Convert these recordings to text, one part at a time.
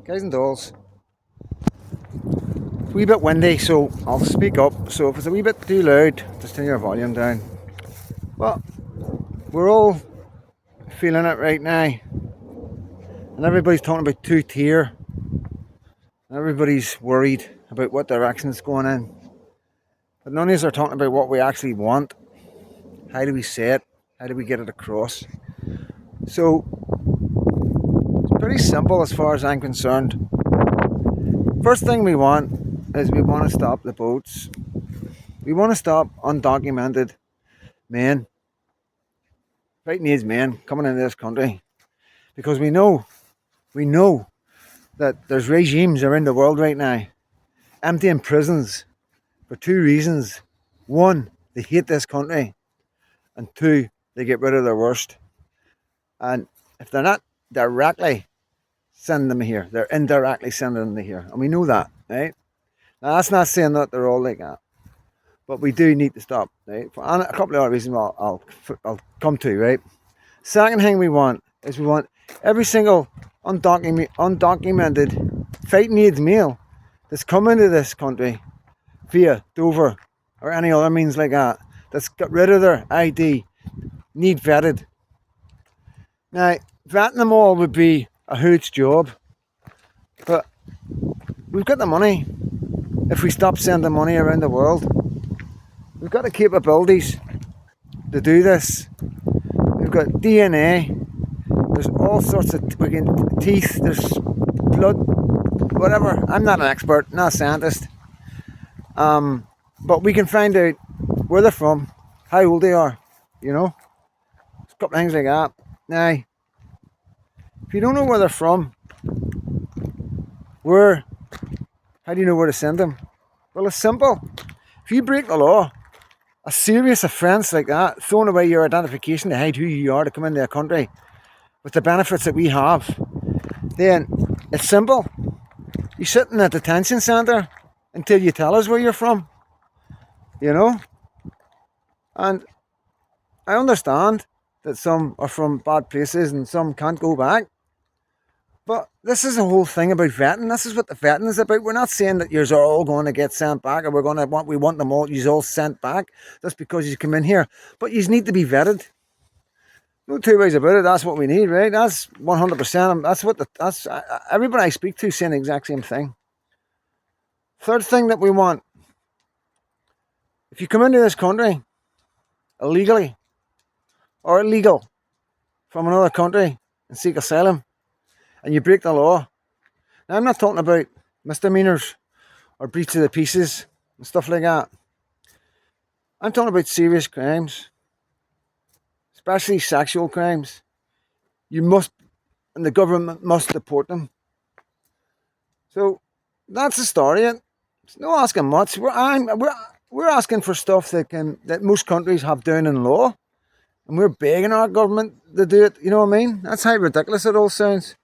Guys and dolls, it's a wee bit windy, so I'll speak up. So if it's a wee bit too loud, just turn your volume down. But we're all feeling it right now, and everybody's talking about two-tier. Everybody's worried about what direction it's going in. But none of us are talking about what we actually want. How do we say it? How do we get it across? So it's pretty simple as far as I'm concerned. First thing we want is we want to stop the boats. We want to stop undocumented men, fighting age men coming into this country. Because we know that there's regimes around the world right now emptying prisons for two reasons. One, they hate this country, and two, they get rid of their worst. And if they're not directly sending them here, they're indirectly sending them here. And we know that, right? Now, that's not saying that they're all like that. But we do need to stop, right? For a couple of other reasons I'll come to, right? Second thing we want is we want every single undocumented fighting age male that's come into this country via Dover or any other means like that, that's got rid of their ID, need vetted. Now, vetting them all would be a huge job, but we've got the money. If we stop sending money around the world, we've got the capabilities to do this. We've got DNA, there's all sorts of teeth, there's blood, whatever. I'm not an expert, not a scientist. But we can find out where they're from, how old they are, you know. There's a couple of things like that. Now, if you don't know where they're from, how do you know where to send them? Well, it's simple. If you break the law, a serious offence like that, throwing away your identification to hide who you are to come into a country with the benefits that we have, then it's simple. You sit in a detention centre until you tell us where you're from, you know. And I understand that some are from bad places and some can't go back. But this is the whole thing about vetting. This is what the vetting is about. We're not saying that you're all going to get sent back, or we want them all, you're all sent back just because you come in here. But you need to be vetted. No two ways about it. That's what we need, right? That's 100%. That's everybody I speak to saying the exact same thing. Third thing that we want: if you come into this country illegally or illegal from another country and seek asylum, and you break the law. Now, I'm not talking about misdemeanors or breach of the peace and stuff like that. I'm talking about serious crimes, especially sexual crimes. You must, and the government must deport them. So that's the story. It's no asking much. We're asking for stuff that most countries have down in law, and we're begging our government to do it. You know what I mean? That's how ridiculous it all sounds.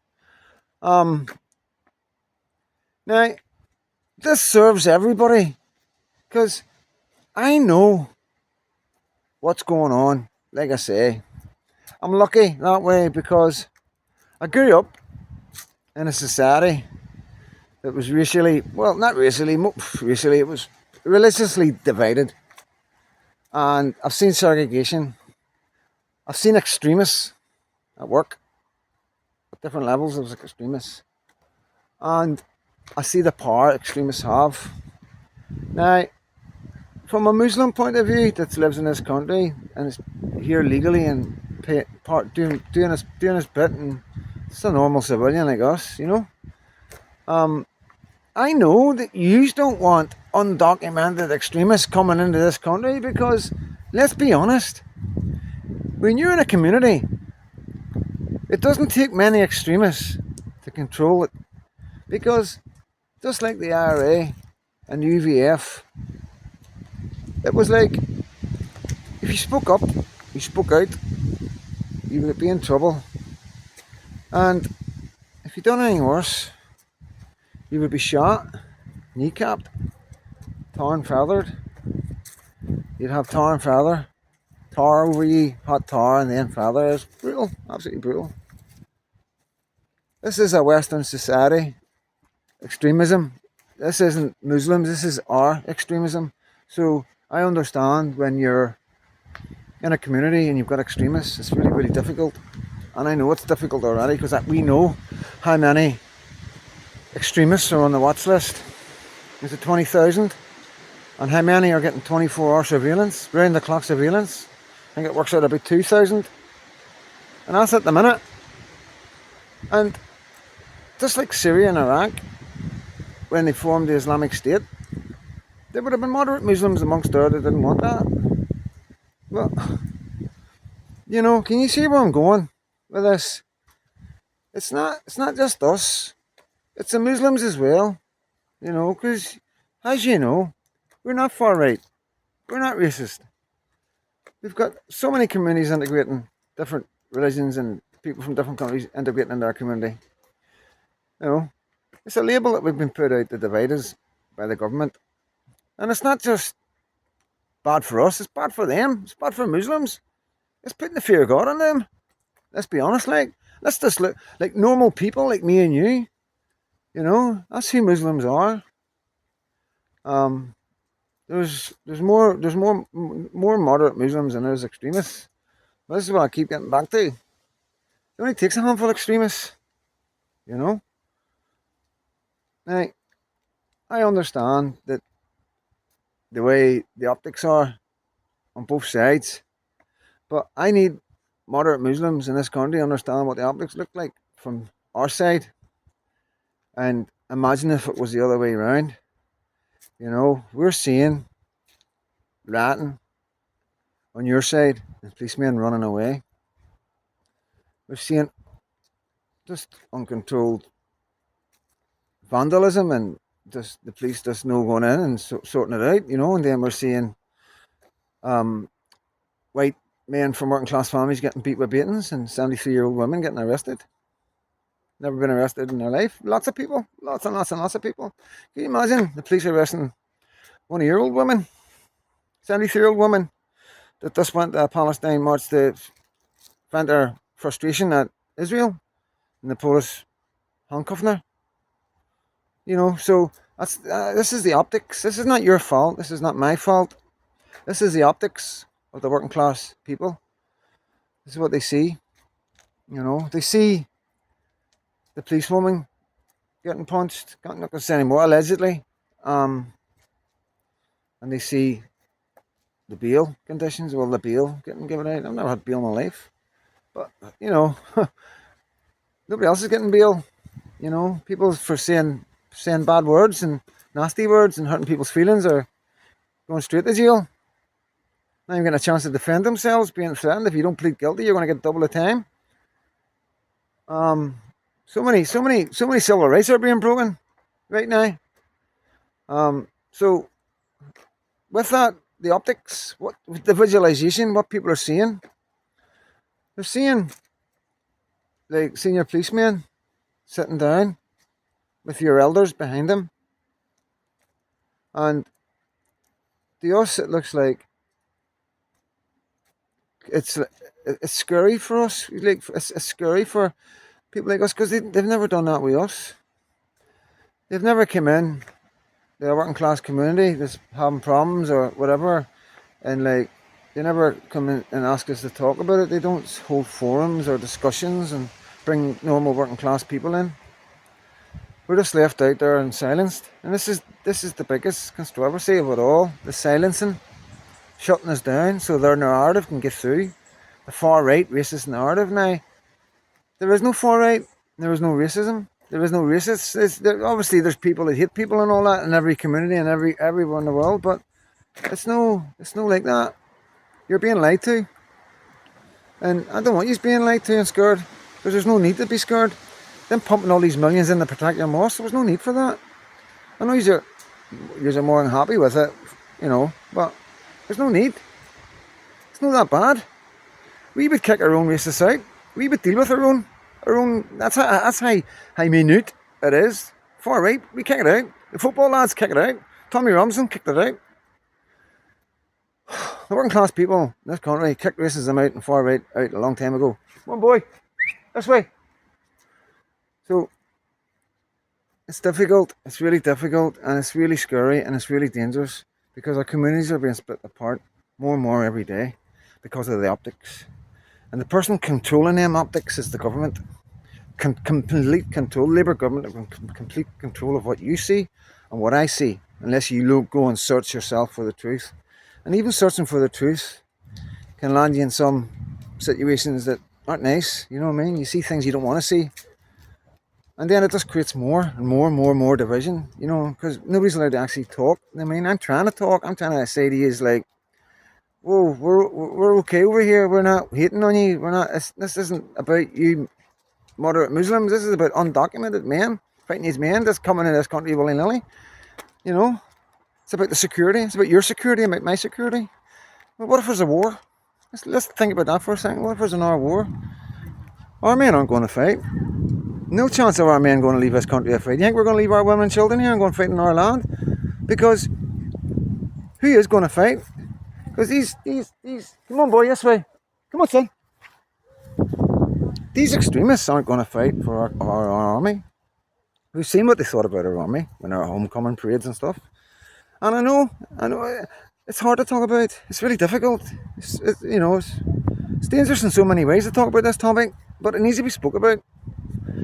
Now, this serves everybody, because I know what's going on. Like I say, I'm lucky that way because I grew up in a society that was racially, well, not racially, it was religiously divided. And I've seen segregation. I've seen extremists at work at different levels of extremists. And I see the power extremists have. Now, from a Muslim point of view that lives in this country and is here legally and doing his bit, and it's a normal civilian like us, you know. I know that you don't want undocumented extremists coming into this country because, let's be honest, when you're in a community, it doesn't take many extremists to control it, because just like the IRA and the UVF, it was like, if you spoke up, you spoke out, you would be in trouble. And if you done anything worse, you would be shot, kneecapped, torn, feathered. You'd have tar and feather, tar over you, hot tar, and then feather. It's brutal, absolutely brutal. This is a Western society, extremism. This isn't Muslims, this is our extremism. So I understand when you're in a community and you've got extremists, it's really, really difficult. And I know it's difficult already because we know how many extremists are on the watch list. Is it 20,000? And how many are getting 24-hour surveillance, round the clock surveillance? I think it works out about 2,000. And that's at the minute. And just like Syria and Iraq, when they formed the Islamic State, there would have been moderate Muslims amongst there that didn't want that. Well, can you see where I'm going with this? It's not just us. It's the Muslims as well. Because as you know, we're not far right. We're not racist. We've got so many communities integrating different religions and people from different countries integrating into our community. It's a label that we've been put out to divide us by the government. And it's not just bad for us, it's bad for them, it's bad for Muslims. It's putting the fear of God on them. Let's be honest, let's just look like normal people like me and you. That's who Muslims are. There's more moderate Muslims than there's extremists. But this is what I keep getting back to. It only takes a handful of extremists. Now, I understand that the way the optics are on both sides, but I need moderate Muslims in this country to understand what the optics look like from our side. And imagine if it was the other way around. We're seeing rioting on your side and policemen running away. We're seeing just uncontrolled vandalism and just the police just no going in and sorting it out, and then we're seeing white men from working class families getting beat with batons and 73-year-old women getting arrested. Never been arrested in their life. Lots of people. Lots and lots and lots of people. Can you imagine the police arresting 1-year-old woman, 73-year-old woman that just went to a Palestine march to vent their frustration at Israel and the police handcuffing her? So this is the optics. This is not your fault. This is not my fault. This is the optics of the working class people. This is what they see. They see the policewoman getting punched. Not going to say anymore, allegedly. And they see the bail conditions. Well, the bail getting given out. I've never had bail in my life. But, nobody else is getting bail. People for saying bad words and nasty words and hurting people's feelings are going straight to jail. Not even getting a chance to defend themselves, being threatened. If you don't plead guilty, you're going to get double the time. So many civil rights are being broken right now. So with that, the optics, with the visualization, what people are seeing, they're seeing like senior policemen sitting down with your elders behind them, and to us it looks like it's scary for us. Like it's scary for people like us because they've never done that with us. They've never come in the working class community that's having problems or whatever, and like they never come in and ask us to talk about it. They don't hold forums or discussions and bring normal working class people in. We're just left out there and silenced. And this is the biggest controversy of it all. The silencing, shutting us down so their narrative can get through. The far right racist narrative now. There is no far right. There is no racism. There is no racists. Obviously there's people that hate people and all that in every community and everywhere in the world, but it's no like that. You're being lied to. And I don't want you being lied to and scared, because there's no need to be scared. Them pumping all these millions in to protect your mosque, there was no need for that. I know you're more than happy with it, but there's no need. It's not that bad. We would kick our own racists out. We would deal with our own. That's how minute it is. Far right, we kick it out. The football lads kick it out. Tommy Robinson kicked it out. The working class people in this country kicked racism out and far right out a long time ago. Come on, boy, this way. So It's difficult. It's really difficult, and it's really scary, and it's really dangerous because our communities are being split apart more and more every day because of the optics. And the person controlling them optics is the government. Complete control, Labour government have complete control of what you see and what I see, unless you go and search yourself for the truth. And even searching for the truth can land you in some situations that aren't nice. You know what I mean? You see things you don't want to see, and then it just creates more and more and more and more division. You know, because nobody's allowed to actually talk. I mean, I'm trying to talk. I'm trying to say to you is like, whoa, we're okay over here. We're not hating on you. We're not. This isn't about you moderate Muslims. This is about undocumented men, fighting these men that's coming in this country willy nilly. You know, it's about the security. It's about your security, about my security. But what if there's a war? Let's think about that for a second. What if there's another war? Our men aren't going to fight. No chance of our men going to leave this country to fight. You think we're going to leave our women and children here and go and fight in our land? Because who is going to fight? Because these, come on, boy, this way. Come on, son. These extremists aren't going to fight for our army. We've seen what they thought about our army when our homecoming parades and stuff. And I know, it's hard to talk about. It's really difficult. It's dangerous in so many ways to talk about this topic, but it needs to be spoke about.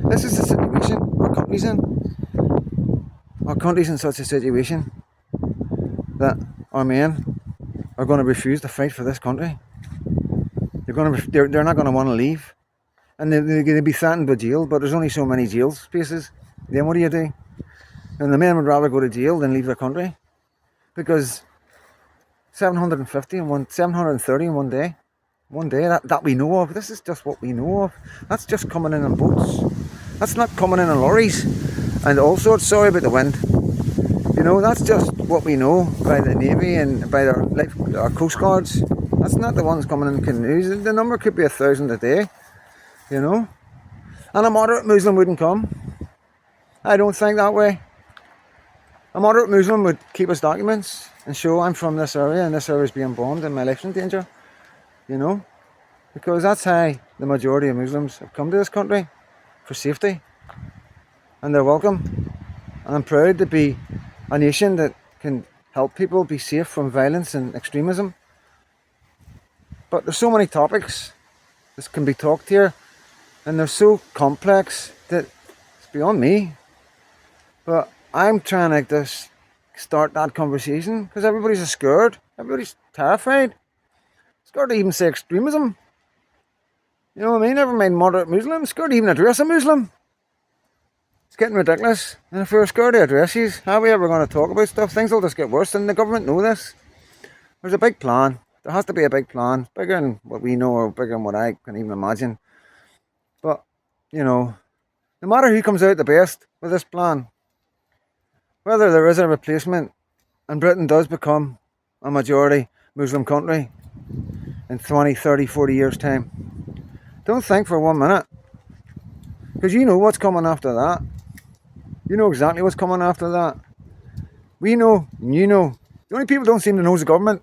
This is the situation our country's in. Our country's in such a situation that our men are going to refuse to fight for this country. They're not going to want to leave, and they're going to be threatened with jail. But there's only so many jail spaces. Then what do you do? And the men would rather go to jail than leave the country, because 730 in one day. One day that we know of. This is just what we know of. That's just coming in boats. That's not coming in lorries and all sorts. Sorry about the wind. You know, that's just what we know by the Navy and by our Coast Guards. That's not the ones coming in canoes. The number could be 1,000 a day. You know, and a moderate Muslim wouldn't come. I don't think that way. A moderate Muslim would keep his documents and show I'm from this area and this area is being bombed and my life's in danger. You know, because that's how the majority of Muslims have come to this country, for safety, and they're welcome. And I'm proud to be a nation that can help people be safe from violence and extremism. But there's so many topics that can be talked here, and they're so complex that it's beyond me. But I'm trying to just start that conversation because everybody's scared, everybody's terrified. Scared to even say extremism. You know what I mean? Never mind moderate Muslim. Scared to even address a Muslim. It's getting ridiculous. And if we're scared to address you, how are we ever going to talk about stuff? Things will just get worse, and the government know this. There's a big plan. There has to be a big plan. Bigger than what we know or bigger than what I can even imagine. But, you know, no matter who comes out the best with this plan, whether there is a replacement and Britain does become a majority Muslim country in 20, 30, 40 years' time, don't think for 1 minute, because you know what's coming after that. You know exactly what's coming after that. We know, and you know. The only people who don't seem to know is the government.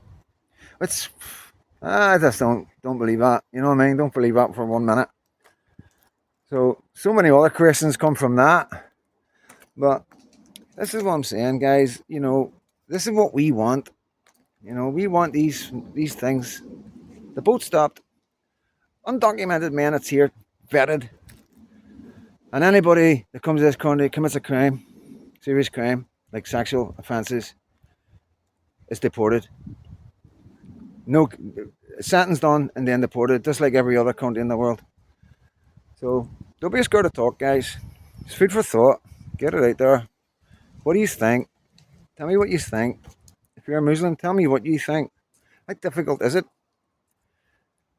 I just don't believe that. You know what I mean? Don't believe that for 1 minute. So many other questions come from that. But this is what I'm saying, guys. You know, this is what we want. You know, we want these things. The boat stopped. Undocumented men that's here, vetted. And anybody that comes to this country commits a crime, serious crime, like sexual offences, is deported. No sentence done and then deported, just like every other country in the world. So don't be scared to talk, guys. It's food for thought. Get it out there. What do you think? Tell me what you think. If you're a Muslim, tell me what you think. How difficult is it?